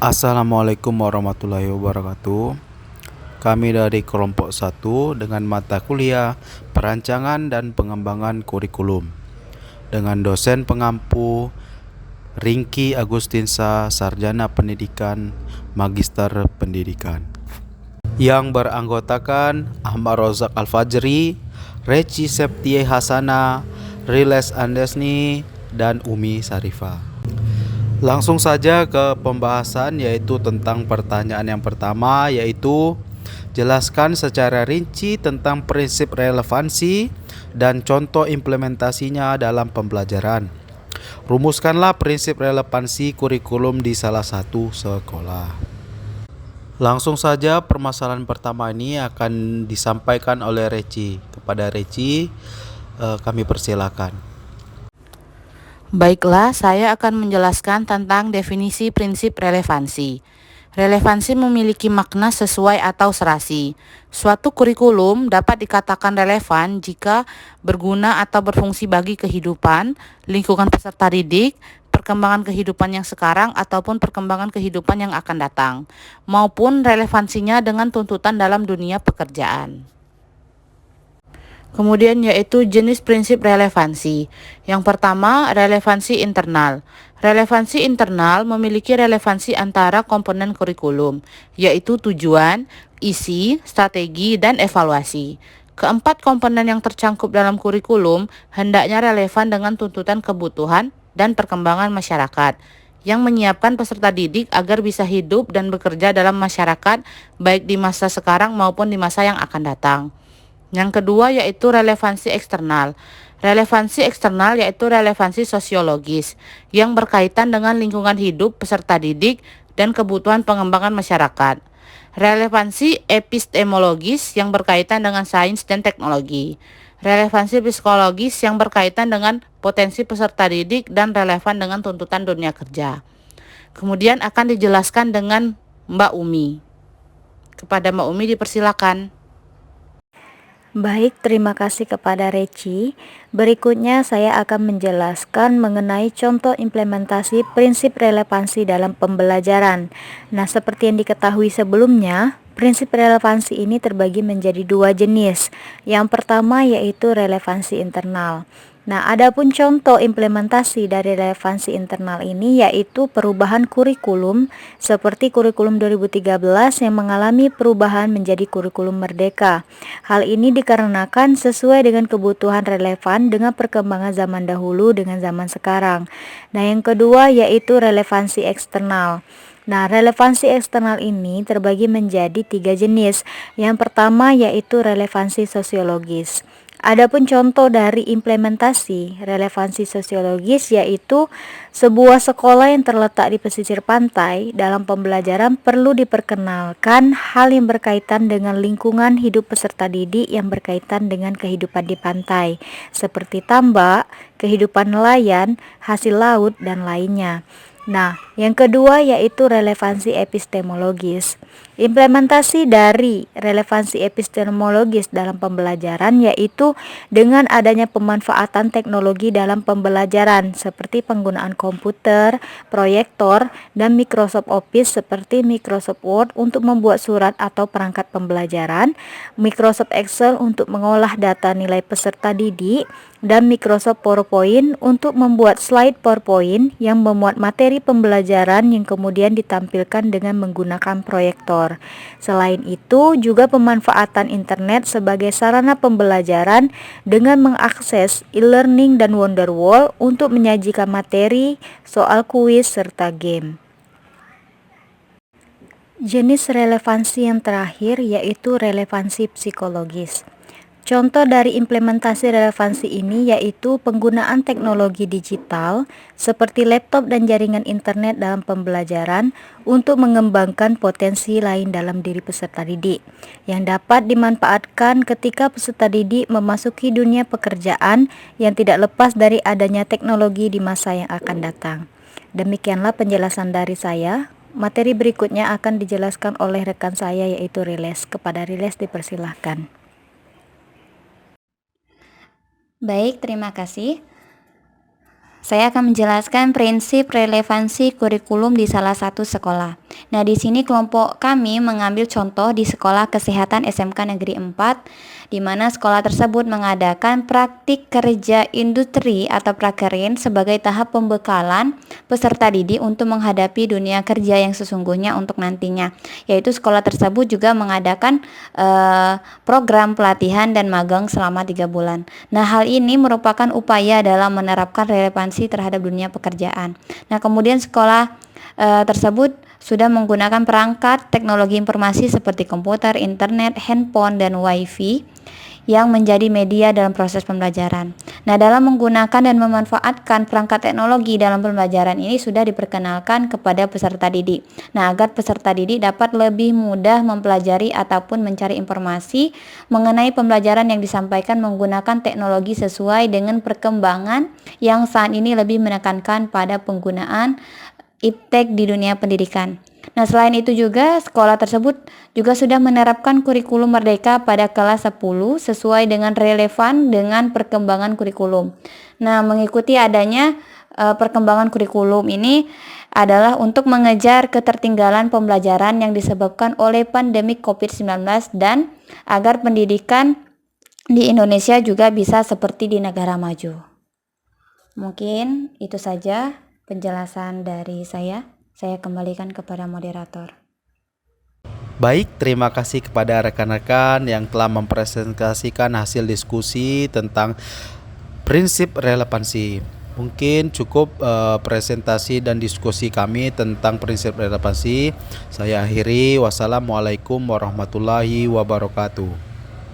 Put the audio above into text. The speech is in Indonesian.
Assalamualaikum warahmatullahi wabarakatuh. Kami dari kelompok 1 dengan mata kuliah Perancangan dan Pengembangan Kurikulum dengan dosen pengampu Ringky Agustinsa, Sarjana Pendidikan, Magister Pendidikan, yang beranggotakan Ahmad Rozak Al-Fajri, Reci Septie Hasana, Riles Andesni, dan Umi Sarifah. Langsung saja ke pembahasan, yaitu tentang pertanyaan yang pertama, yaitu jelaskan secara rinci tentang prinsip relevansi dan contoh implementasinya dalam pembelajaran. Rumuskanlah prinsip relevansi kurikulum di salah satu sekolah. Langsung saja permasalahan pertama ini akan disampaikan oleh Reci. Kepada Reci, kami persilakan. Baiklah, saya akan menjelaskan tentang definisi prinsip relevansi. Relevansi memiliki makna sesuai atau serasi. Suatu kurikulum dapat dikatakan relevan jika berguna atau berfungsi bagi kehidupan, lingkungan peserta didik, perkembangan kehidupan yang sekarang ataupun perkembangan kehidupan yang akan datang, maupun relevansinya dengan tuntutan dalam dunia pekerjaan. Kemudian yaitu jenis prinsip relevansi. Yang pertama, relevansi internal. Relevansi internal memiliki relevansi antara komponen kurikulum, yaitu tujuan, isi, strategi, dan evaluasi. Keempat komponen yang tercangkup dalam kurikulum hendaknya relevan dengan tuntutan kebutuhan dan perkembangan masyarakat, yang menyiapkan peserta didik agar bisa hidup dan bekerja dalam masyarakat baik di masa sekarang maupun di masa yang akan datang. Yang kedua yaitu relevansi eksternal. Relevansi eksternal yaitu relevansi sosiologis yang berkaitan dengan lingkungan hidup peserta didik dan kebutuhan pengembangan masyarakat. Relevansi epistemologis yang berkaitan dengan sains dan teknologi. Relevansi psikologis yang berkaitan dengan potensi peserta didik dan relevan dengan tuntutan dunia kerja. Kemudian akan dijelaskan dengan Mbak Umi. Kepada Mbak Umi dipersilakan. Baik, terima kasih kepada Reci. Berikutnya saya akan menjelaskan mengenai contoh implementasi prinsip relevansi dalam pembelajaran. Nah, seperti yang diketahui sebelumnya, prinsip relevansi ini terbagi menjadi dua jenis. Yang pertama yaitu relevansi internal. Nah, adapun contoh implementasi dari relevansi internal ini yaitu perubahan kurikulum seperti kurikulum 2013 yang mengalami perubahan menjadi kurikulum merdeka. Hal ini dikarenakan sesuai dengan kebutuhan relevan dengan perkembangan zaman dahulu dengan zaman sekarang. Nah, yang kedua yaitu relevansi eksternal. Nah, relevansi eksternal ini terbagi menjadi tiga jenis. Yang pertama yaitu relevansi sosiologis. Adapun contoh dari implementasi relevansi sosiologis yaitu sebuah sekolah yang terletak di pesisir pantai dalam pembelajaran perlu diperkenalkan hal yang berkaitan dengan lingkungan hidup peserta didik yang berkaitan dengan kehidupan di pantai seperti tambak, kehidupan nelayan, hasil laut, dan lainnya. Nah, yang kedua yaitu relevansi epistemologis. Implementasi dari relevansi epistemologis dalam pembelajaran yaitu dengan adanya pemanfaatan teknologi dalam pembelajaran seperti penggunaan komputer, proyektor, dan Microsoft Office seperti Microsoft Word untuk membuat surat atau perangkat pembelajaran, Microsoft Excel untuk mengolah data nilai peserta didik, dan Microsoft PowerPoint untuk membuat slide PowerPoint yang memuat materi pembelajaran yang kemudian ditampilkan dengan menggunakan proyektor. Selain itu, juga pemanfaatan internet sebagai sarana pembelajaran dengan mengakses e-learning dan Wonderwall untuk menyajikan materi, soal kuis, serta game. Jenis relevansi yang terakhir yaitu relevansi psikologis. Contoh dari implementasi relevansi ini yaitu penggunaan teknologi digital seperti laptop dan jaringan internet dalam pembelajaran untuk mengembangkan potensi lain dalam diri peserta didik yang dapat dimanfaatkan ketika peserta didik memasuki dunia pekerjaan yang tidak lepas dari adanya teknologi di masa yang akan datang. Demikianlah penjelasan dari saya. Materi berikutnya akan dijelaskan oleh rekan saya yaitu Riles. Kepada Riles dipersilahkan. Baik, terima kasih. Saya akan menjelaskan prinsip relevansi kurikulum di salah satu sekolah. Nah, di sini kelompok kami mengambil contoh di Sekolah Kesehatan SMK Negeri 4, di mana sekolah tersebut mengadakan praktik kerja industri atau prakerin sebagai tahap pembekalan peserta didik untuk menghadapi dunia kerja yang sesungguhnya untuk nantinya. Yaitu sekolah tersebut juga mengadakan program pelatihan dan magang selama 3 bulan. Nah, hal ini merupakan upaya dalam menerapkan relevansi terhadap dunia pekerjaan. Nah, kemudian sekolah tersebut sudah menggunakan perangkat teknologi informasi seperti komputer, internet, handphone, dan wifi yang menjadi media dalam proses pembelajaran. Nah, dalam menggunakan dan memanfaatkan perangkat teknologi dalam pembelajaran ini sudah diperkenalkan kepada peserta didik. Nah, agar peserta didik dapat lebih mudah mempelajari ataupun mencari informasi mengenai pembelajaran yang disampaikan menggunakan teknologi sesuai dengan perkembangan yang saat ini lebih menekankan pada penggunaan iptek di dunia pendidikan. Nah, selain itu juga sekolah tersebut juga sudah menerapkan kurikulum merdeka pada kelas 10 sesuai dengan relevan dengan perkembangan kurikulum. Nah, mengikuti adanya perkembangan kurikulum ini adalah untuk mengejar ketertinggalan pembelajaran yang disebabkan oleh pandemi COVID-19 dan agar pendidikan di Indonesia juga bisa seperti di negara maju. Mungkin itu saja penjelasan dari saya. Saya kembalikan kepada moderator. Baik, terima kasih kepada rekan-rekan yang telah mempresentasikan hasil diskusi tentang prinsip relevansi. Mungkin cukup presentasi dan diskusi kami tentang prinsip relevansi. Saya akhiri. Wassalamualaikum warahmatullahi wabarakatuh.